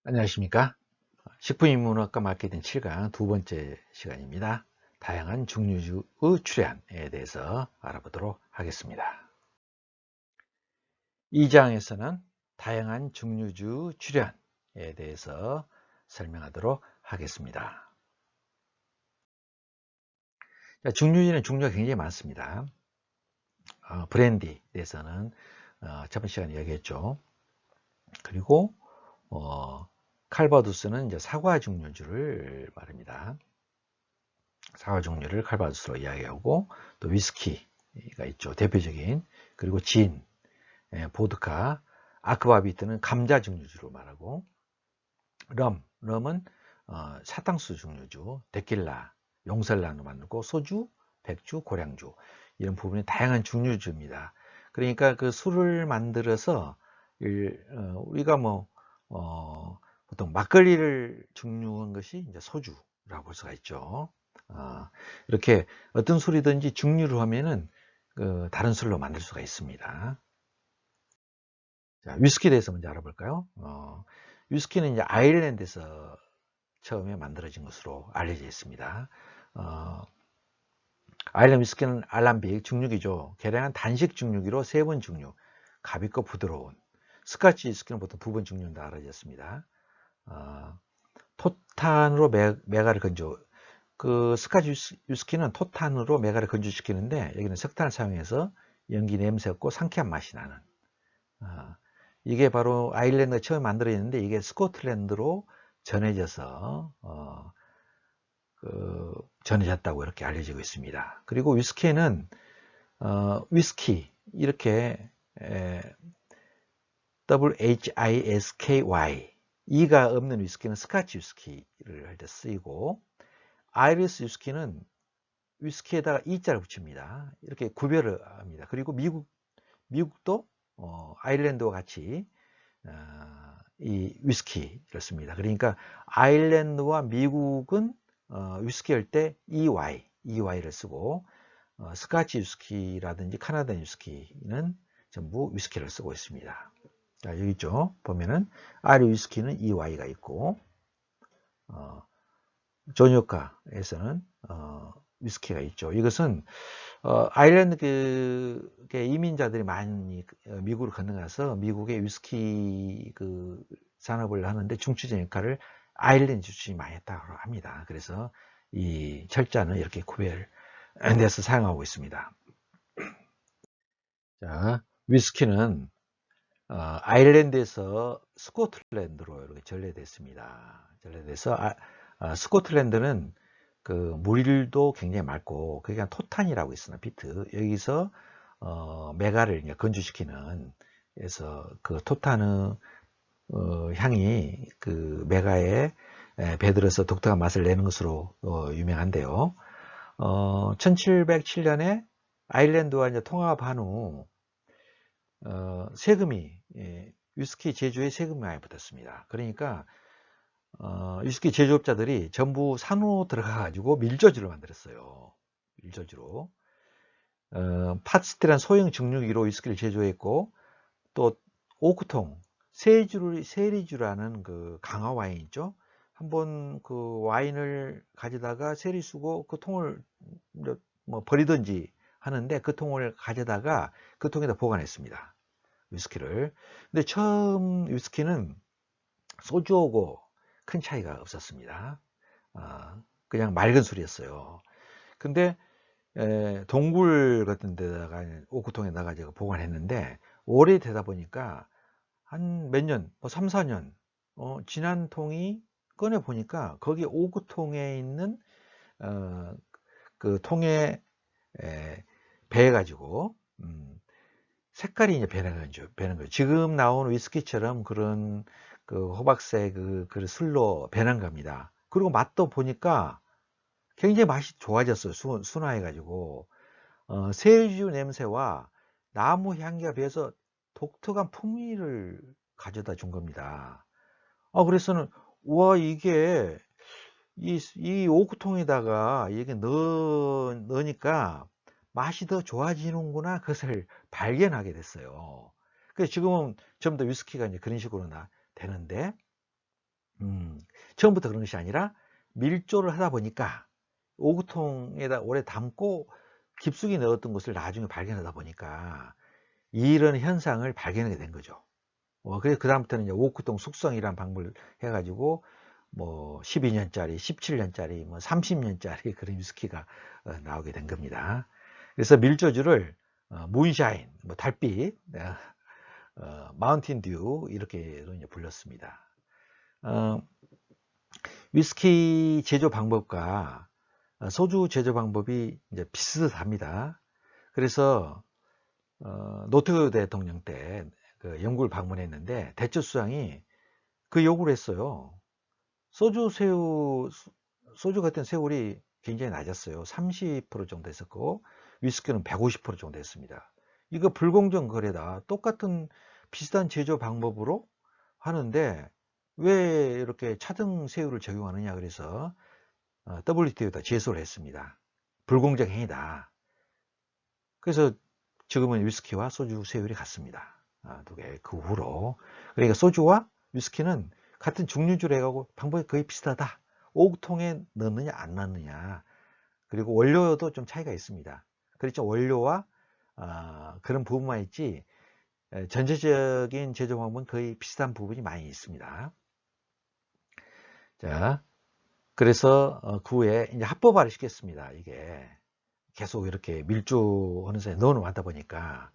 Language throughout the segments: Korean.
안녕하십니까. 식품인문학과 마케팅 7강 두 번째 시간입니다. 다양한 증류주의 출현에 대해서 알아보도록 하겠습니다. 이 장에서는 다양한 증류주 출현에 대해서 설명하도록 하겠습니다. 증류주는 종류가 굉장히 많습니다. 브랜디에 대해서는 저번 시간에 이야기했죠. 그리고 칼바두스는 이제 사과 증류주를 말합니다. 사과 종류를 칼바도스로 이야기하고, 또 위스키가 있죠, 대표적인. 그리고 진, 보드카, 아크바비트는 감자 증류주로 말하고, 럼은 사탕수 증류주, 데킬라, 용설랑으로 만들고, 소주, 백주, 고량주, 이런 부분이 다양한 증류주입니다. 그러니까 그 술을 만들어서 우리가 보통 막걸리를 증류한 것이 이제 소주라고 볼 수가 있죠. 이렇게 어떤 술이든지 증류를 하면은 다른 술로 만들 수가 있습니다. 자, 위스키에 대해서 먼저 알아볼까요? 위스키는 이제 아일랜드에서 처음에 만들어진 것으로 알려져 있습니다. 아일랜드 위스키는 알람빅 증류기죠. 계량한 단식 증류기로 3번 증류, 가볍고 부드러운. 스카치 위스키는 보통 2번 증류로 알려졌습니다. 토탄으로 메가를 건조. 그 스카치 위스키는 토탄으로 메가를 건조시키는데, 여기는 석탄을 사용해서 연기 냄새 없고 상쾌한 맛이 나는, 이게 바로 아일랜드가 처음 만들어졌는데, 이게 스코틀랜드로 전해져서 전해졌다고 이렇게 알려지고 있습니다. 그리고 위스키는 위스키 이렇게 WHISKY, E가 없는 위스키는 스카치 위스키를 할 때 쓰이고, 아이리스 위스키는 위스키에다가 E자를 붙입니다. 이렇게 구별을 합니다. 그리고 미국도 아일랜드와 같이 이 위스키를 씁니다. 그러니까 아일랜드와 미국은 위스키 할 때 EY를 쓰고, 스카치 위스키라든지 카나다인 위스키는 전부 위스키를 쓰고 있습니다. 자, 여기 있죠. 보면은 아이리 위스키는 EY가 있고, 조니오카에서는 위스키가 있죠. 이것은 아일랜드 이민자들이 많이 미국으로 건너가서 미국의 위스키 산업을 하는데 중추적인 역할을 아일랜드 주출이 많이 했다고 합니다. 그래서 이 철자는 이렇게 구별돼서 사용하고 있습니다. 자, 위스키는 아일랜드에서 스코틀랜드로 이렇게 전래됐습니다. 전래돼서 스코틀랜드는 그 물도 굉장히 맑고, 그게 토탄이라고 있습니다. 비트. 여기서 메가를 건조시키는, 그래서 그 토탄의 향이 그 메가에 배들어서 독특한 맛을 내는 것으로 유명한데요. 1707년에 아일랜드와 이제 통합한 후 세금이, 위스키 제조에 세금이 많이 붙었습니다. 그러니까 위스키 제조업자들이 전부 산으로 들어가 가지고 밀저지를 만들었어요. 밀저지로 팟스티란 소형 증류기로 위스키를 제조했고, 또 오크통, 세리주라는 그 강화 와인 있죠. 한번 그 와인을 가져다가 세리 쓰고 그 통을 뭐 버리든지 하는데, 그 통을 가져다가 그 통에다 보관했습니다, 위스키를. 근데 처음 위스키는 소주하고 큰 차이가 없었습니다. 그냥 맑은 술이었어요. 근데 동굴 같은 데다가 오크통에 나가지고 보관했는데, 오래되다 보니까 한 몇 년, 뭐 3, 4년 지난 통이 꺼내 보니까 거기 오크통에 있는 그 통에 배해 가지고 색깔이 이제 변한 거죠. 지금 나오는 위스키처럼 그런 그 호박색 그 술로 변한 겁니다. 그리고 맛도 보니까 굉장히 맛이 좋아졌어요. 순화해가지고 세주 냄새와 나무 향기가 배어서 독특한 풍미를 가져다 준 겁니다. 그래서는 와, 이게 이 오크통에다가 이게 넣으니까 맛이 더 좋아지는구나, 그것을 발견하게 됐어요. 그래서 지금은 좀 더 위스키가 이제 그런 식으로 되는데, 처음부터 그런 것이 아니라 밀조를 하다 보니까 오구통에다 오래 담고 깊숙이 넣었던 것을 나중에 발견하다 보니까 이런 현상을 발견하게 된 거죠. 그래서 그다음부터는 이제 오크통 숙성이라는 방법을 해가지고 뭐 12년짜리, 17년짜리, 뭐 30년짜리 그런 위스키가 나오게 된 겁니다. 그래서 밀조주를 문샤인, 뭐 달빛, 마운틴 듀 이렇게도 이제 불렀습니다. 위스키 제조 방법과 소주 제조 방법이 이제 비슷합니다. 그래서 노태우 대통령 때 그 영국을 방문했는데 대처 수상이 그 요구를 했어요. 소주 같은 세율이 굉장히 낮았어요. 30% 정도 했었고 위스키는 150% 정도 했습니다. 이거 불공정 거래다. 똑같은 비슷한 제조 방법으로 하는데 왜 이렇게 차등 세율을 적용하느냐 그래서 WTO에다 제소를 했습니다. 불공정 행위다. 그래서 지금은 위스키와 소주 세율이 같습니다. 두 개 그 후로. 그러니까 소주와 위스키는 같은 종류주로 해가고 방법이 거의 비슷하다. 오크통에 넣느냐 안 넣느냐. 그리고 원료도 좀 차이가 있습니다. 그렇죠. 원료와 그런 부분만 있지 전체적인 제조 방법은 거의 비슷한 부분이 많이 있습니다. 자, 그래서 그 후에 이제 합법화를 시켰습니다. 이게 계속 이렇게 밀조하는 사이에 넣어놓다 보니까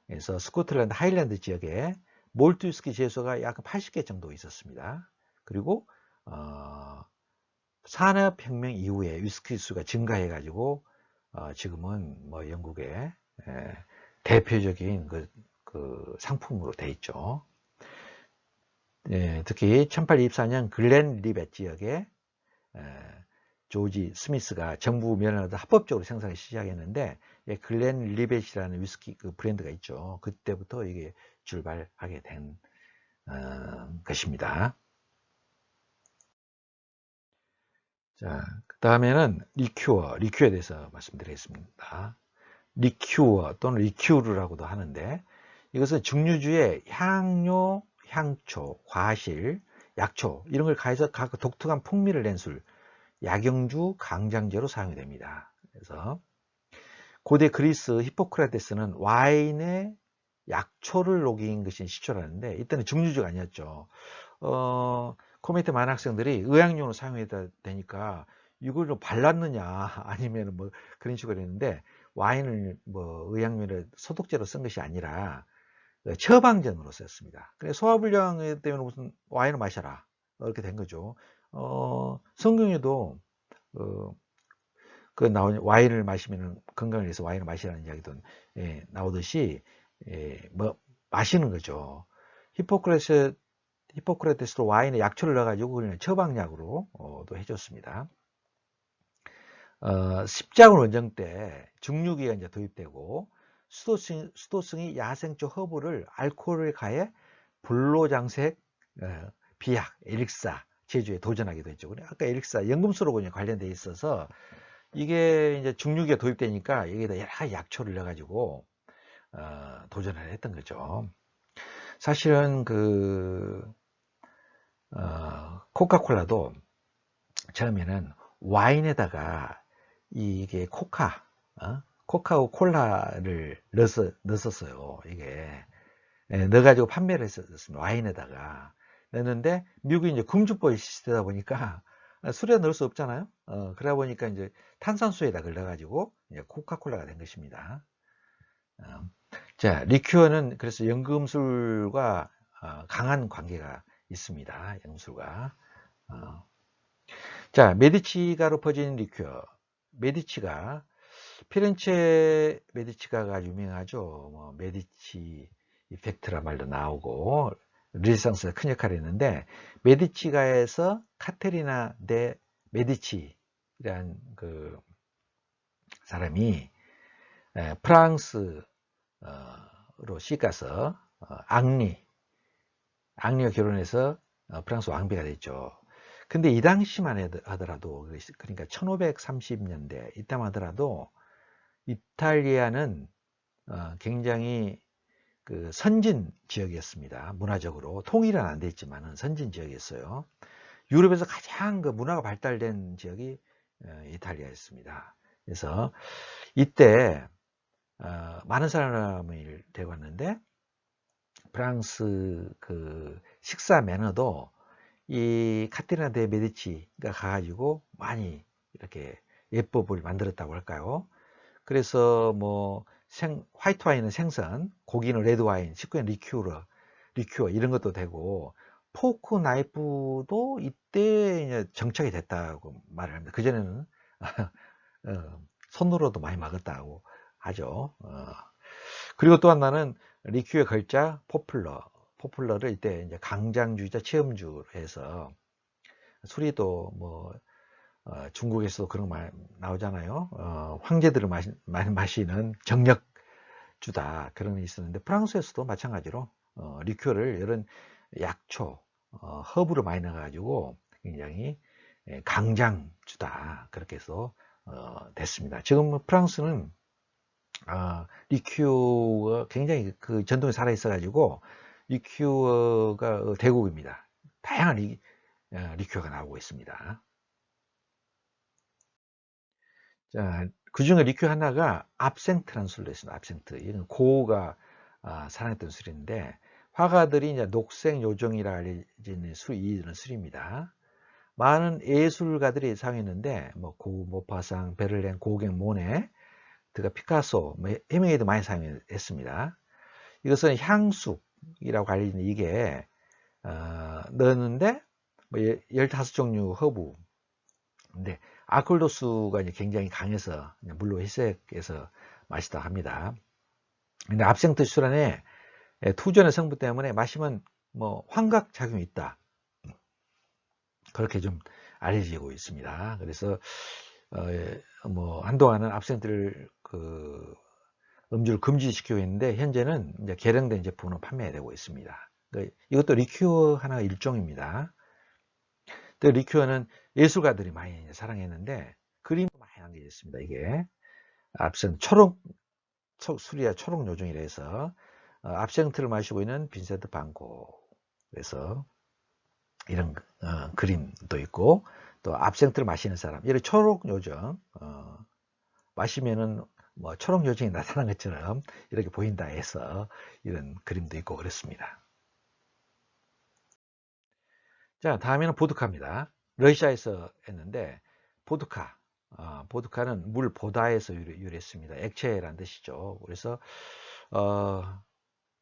그래서 스코틀랜드 하일랜드 지역에 몰트 위스키 제소가 약 80개 정도 있었습니다. 그리고 산업혁명 이후에 위스키 수가 증가해 가지고 지금은 뭐 영국의 대표적인 그 상품으로 돼 있죠. 특히 1824년 글렌 리벳 지역에 조지 스미스가 정부 면허를 합법적으로 생산을 시작했는데 글렌 리벳이라는 위스키 그 브랜드가 있죠. 그때부터 이게 출발하게 된 것입니다. 자, 그 다음에는 리큐어에 대해서 말씀드리겠습니다. 리큐어 또는 리큐르라고도 하는데 이것은 증류주에 향료, 향초, 과실, 약초 이런 걸 가해서 각 독특한 풍미를 낸 술, 약용주, 강장제로 사용이 됩니다. 그래서 고대 그리스 히포크라테스는 와인에 약초를 녹인 것이 시초라는데 이때는 증류주가 아니었죠. 코미테 많은 학생들이 의약용으로 사용해야 되니까 이걸 좀 발랐느냐 아니면 뭐 그런 식으로 했는데 와인을 뭐 의약용으로 소독제로 쓴 것이 아니라 처방전으로 썼습니다. 그래서 소화불량 때문에 무슨 와인을 마셔라 이렇게 된 거죠. 성경에도 그 나온 와인을 마시면 건강을 위해서 와인을 마시라는 이야기도 나오듯이 뭐 마시는 거죠. 히포크라테스도 와인에 약초를 넣어가지고 그냥 처방약으로도 해줬습니다. 십자군 원정 때 증류기가 이제 도입되고 수도승이 야생초 허브를 알코올을 가해 불로장색, 비약, 엘릭사 제조에 도전하기도 했죠. 아까 엘릭사 연금술하고 관련돼 있어서 이게 이제 증류기가 도입되니까 여기다 여러 가지 약초를 넣어가지고 도전을 했던 거죠. 사실은 코카콜라도 처음에는 와인에다가 이게 코카오 콜라를 넣었어요. 이게 넣어가지고 판매를 했었습니다. 와인에다가 넣었는데 미국이 이제 금주법이 시대다 보니까 술에 넣을 수 없잖아요. 그러다 보니까 이제 탄산수에다 넣어가지고 이제 코카콜라가 된 것입니다. 자, 리큐어는 그래서 연금술과 강한 관계가 있습니다. 연금술과. 자, 메디치가로 퍼진 리큐어. 메디치가 피렌체 메디치가가 유명하죠. 뭐 메디치 이펙트라 말도 나오고 르네상스가 큰 역할을 했는데 메디치가에서 카테리나 데 메디치라는 그 사람이 프랑스로 시가서 앙리와 결혼해서 프랑스 왕비가 됐죠. 근데 이 당시만 하더라도 그러니까 1530년대 이때만 하더라도 이탈리아는 굉장히 그 선진 지역이었습니다. 문화적으로 통일은 안 됐지만은 선진 지역이었어요. 유럽에서 가장 그 문화가 발달된 지역이 이탈리아였습니다. 그래서 이때 많은 사람을 데리고 왔는데 프랑스 그 식사 매너도 이 카테리나 데 메디치가 가가지고 많이 이렇게 예법을 만들었다고 할까요? 그래서 뭐 화이트 와인은 생선, 고기는 레드 와인, 식구는 리큐어 이런 것도 되고 포크 나이프도 이때 이제 정착이 됐다고 말을 합니다. 그전에는 손으로도 많이 먹었다고 하죠. 그리고 또 하나는 리큐어의 걸자 포플러를 이때 이제 강장주의자 체험주로 해서 술이 또뭐 중국에서도 그런 말 나오잖아요. 황제들을 많이 마시는 정력주다 그런 게 있었는데 프랑스에서도 마찬가지로 리큐어를 이런 약초, 허브를 많이 넣어가지고 굉장히 강장주다 그렇게 해서 됐습니다. 지금 프랑스는 리큐어가 굉장히 그 전통이 살아 있어가지고 리큐어가 대국입니다. 다양한 리큐어가 나오고 있습니다. 자, 그 중에 리큐어 하나가 압생트라는 술도 있습니다. 압생트. 이건 고가 사랑했던 술인데, 화가들이 이제 녹색 요정이라 알려진 이런 술입니다. 많은 예술가들이 사용했는데, 뭐, 모파상, 베를렌, 고갱, 모네, 피카소, 헤밍웨이도 많이 사용했습니다. 이것은 향숙이라고 알려진 이게, 넣었는데, 뭐 15종류 허브, 근데 알코올 도수가 이제 굉장히 강해서 물로 희석해서 마시다 합니다. 근데 압생트 술 안에 투전의 성분 때문에 마시면 뭐 환각 작용이 있다. 그렇게 좀 알려지고 있습니다. 그래서 뭐 한동안은 압생트를 음주를 금지시키고 있는데 현재는 이제 개량된 제품으로 판매되고 있습니다. 이것도 리큐어 하나 일종입니다. 리큐어는 예술가들이 많이 사랑했는데 그림도 많이 남겨 있습니다. 이게 압생 술이야 초록 요정이라 해서 압생트를 마시고 있는 빈센트 반고 그래서 이런 그림도 있고 또 압생트를 마시는 사람 이런 초록 요정 마시면은 뭐 초록 요정이 나타난 것처럼 이렇게 보인다 해서 이런 그림도 있고 그렇습니다. 자, 다음에는 보드카입니다. 러시아에서 했는데 보드카는 물 보다에서 유래했습니다. 액체라는 뜻이죠. 그래서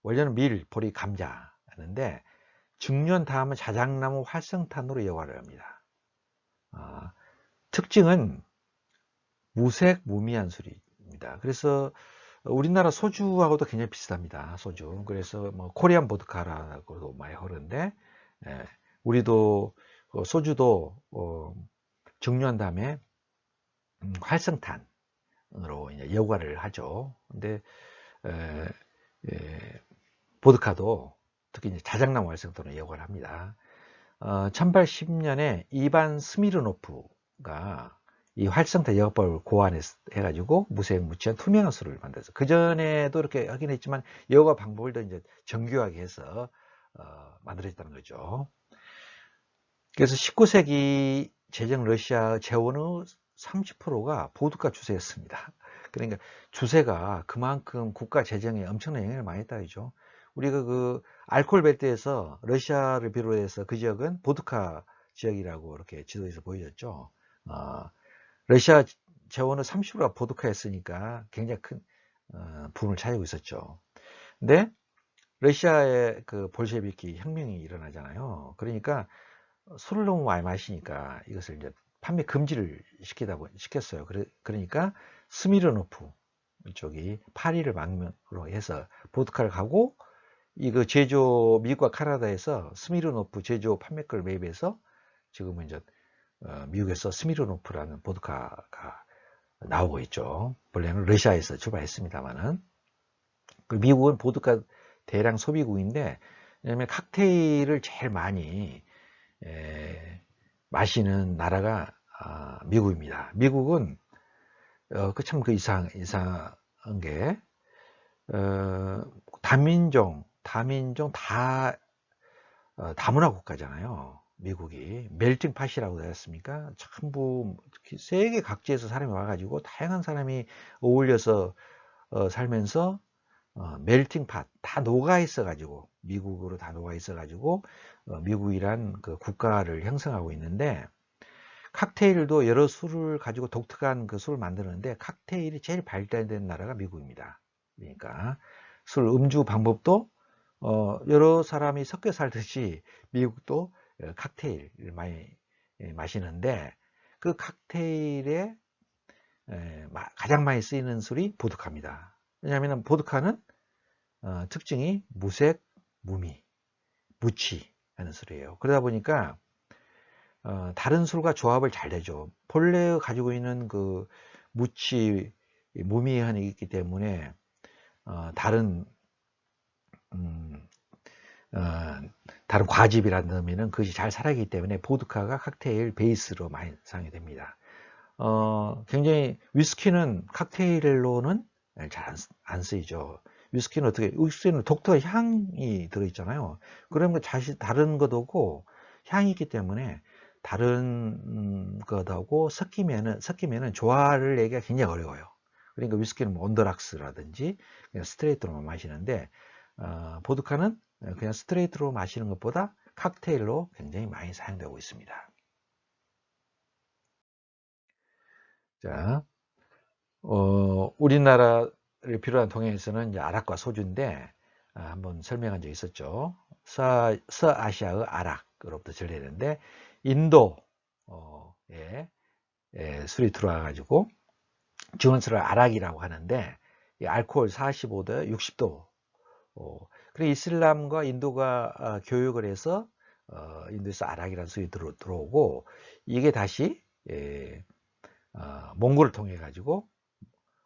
원래는 밀, 보리, 감자였는데 증류한 다음에 자작나무 활성탄으로 역할을 합니다. 특징은 무색 무미한 술입니다. 그래서 우리나라 소주하고도 굉장히 비슷합니다. 소주. 그래서 뭐 코리안 보드카라고도 많이 흐르는데 우리도 소주도 증류한 다음에 활성탄으로 이제 여과를 하죠. 근데 보드카도 특히 이제 자작나무 활성탄으로 여과를 합니다. 1810년에 이반 스미르노프가 이 활성탄 여과법을 고안해가지고 무색 무취한 투명한 술을 만들었어요. 그 전에도 이렇게 하긴 했지만 여과 방법을 더 이제 정교하게 해서 만들어졌다는 거죠. 그래서 19세기 제정 러시아 재원의 30%가 보드카 주세였습니다. 그러니까 주세가 그만큼 국가 재정에 엄청난 영향을 많이 했다 이죠. 우리가 그 알코올 벨트에서 러시아를 비롯해서 그 지역은 보드카 지역이라고 이렇게 지도에서 보여졌죠. 러시아 재원의 30%가 보드카였으니까 굉장히 큰 부분을 차지하고 있었죠. 근데 러시아의 그 볼셰비키 혁명이 일어나잖아요. 그러니까 술을 너무 많이 마시니까 이것을 이제 판매 금지를 시켰어요. 그러니까 스미르노프 쪽이 파리를 망명으로 해서 보드카를 가고 이거 제조 미국과 캐나다에서 스미르노프 제조 판매권을 매입해서 지금은 이제 미국에서 스미르노프라는 보드카가 나오고 있죠. 원래는 러시아에서 출발했습니다만은 미국은 보드카 대량 소비국인데 왜냐하면 칵테일을 제일 많이 마시는 나라가 미국입니다. 미국은 참 이상한 게 다민족 다문화 국가잖아요. 미국이 멜팅 팟이라고 되어 습니까? 전부 세계 각지에서 사람이 와가지고 다양한 사람이 어울려서 살면서 멜팅 팟 다 녹아 있어 가지고 미국으로 다 녹아 있어 가지고 미국이란 그 국가를 형성하고 있는데, 칵테일도 여러 술을 가지고 독특한 그 술을 만드는데 칵테일이 제일 발달된 나라가 미국입니다. 그러니까 술 음주 방법도 여러 사람이 섞여 살듯이 미국도 칵테일을 많이 마시는데, 그 칵테일에 가장 많이 쓰이는 술이 보드카입니다. 왜냐하면 보드카는 특징이 무색, 무미, 무치 하는 술이에요. 그러다 보니까 다른 술과 조합을 잘 되죠. 본래 가지고 있는 그 무치, 무미한이 있기 때문에 다른 음, 다른 과즙이라 넣으면은 그것이 잘 살아있기 때문에 보드카가 칵테일 베이스로 많이 사용이 됩니다. 굉장히 위스키는 칵테일로는 잘 안 쓰이죠. 위스키는 독특한 향이 들어있잖아요. 그러면 다른 것하고 향이 있기 때문에 다른 것하고 섞이면은 조화를 내기가 굉장히 어려워요. 그러니까 위스키는 뭐 온더락스라든지 그냥 스트레이트로만 마시는데, 보드카는 그냥 스트레이트로 마시는 것보다 칵테일로 굉장히 많이 사용되고 있습니다. 자, 우리나라를 비롯한 동해에서는 이제 아락과 소주인데, 한번 설명한 적이 있었죠. 서아시아의 아락으로부터 전래되는데, 인도에 술이 들어와 가지고 지원스러운 아락이라고 하는데, 이 알코올 45도, 60도. 그리고 이슬람과 인도가 교육을 해서 인도에서 아락이라는 술이 들어오고, 이게 다시 몽골을 통해 가지고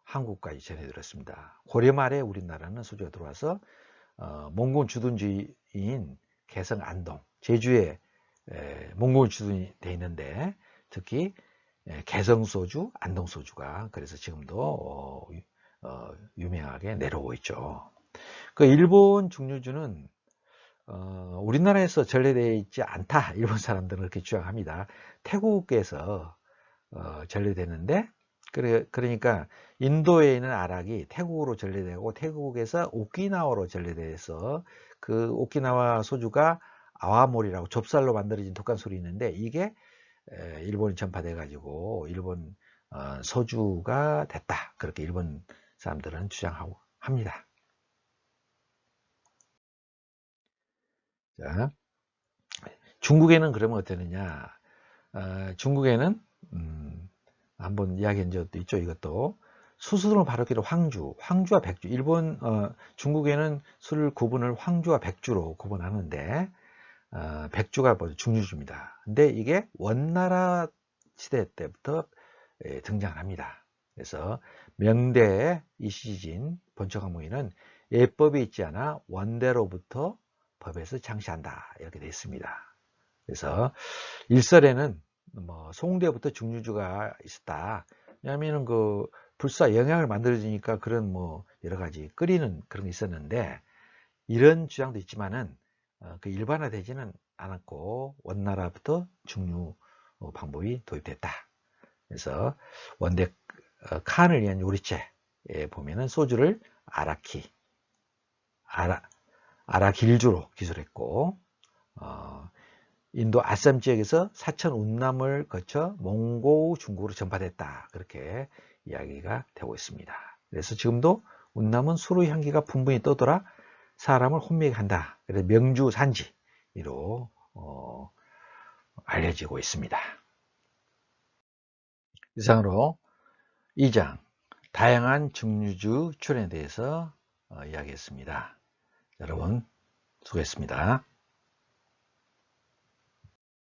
한국까지 전해들었습니다. 고려 말에 우리나라는 소주가 들어와서 몽골 주둔지인 개성 안동, 제주에 몽골 주둔이 돼 있는데, 특히 개성 소주, 안동 소주가 그래서 지금도 유명하게 내려오고 있죠. 그 일본 중류주는 우리나라에서 전래되어 있지 않다, 일본 사람들은 그렇게 주장합니다. 태국에서 전래되는데, 그러니까 인도에 있는 아락이 태국으로 전래되고 태국에서 오키나와로 전래돼서 그 오키나와 소주가 아와모리라고 좁쌀로 만들어진 독한 술이 있는데, 이게 일본이 전파돼 가지고 일본 소주가 됐다, 그렇게 일본 사람들은 주장하고 합니다. 자, 중국에는 그러면 어땠느냐? 중국에는 한번 이야기한 적도 있죠. 이것도 수수를 바르기로 황주와 백주. 중국에는 술 구분을 황주와 백주로 구분하는데, 백주가 중류주입니다. 근데 이게 원나라 시대 때부터 등장을 합니다. 그래서 명대의 이시진 본초강무에는 예법이 있지 않아 원대로부터 법에서 창시한다, 이렇게 되어 있습니다. 그래서 일설에는 뭐 송대부터 중류주가 있었다. 왜냐하면 그 불사 영양을 만들어주니까 그런 뭐 여러 가지 끓이는 그런 게 있었는데, 이런 주장도 있지만은 그 일반화되지는 않았고 원나라부터 중류 방법이 도입됐다. 그래서 원대 칸을 위한 요리체에 보면은 소주를 아라길주로 기술했고, 인도 아쌈 지역에서 사천 운남을 거쳐 몽고 중국으로 전파됐다, 그렇게 이야기가 되고 있습니다. 그래서 지금도 운남은 수루 향기가 풍부히 떠돌아 사람을 혼미하게 한다. 그래서 명주 산지로 알려지고 있습니다. 이상으로 2장 다양한 증류주 출현에 대해서 이야기했습니다. 여러분 수고했습니다.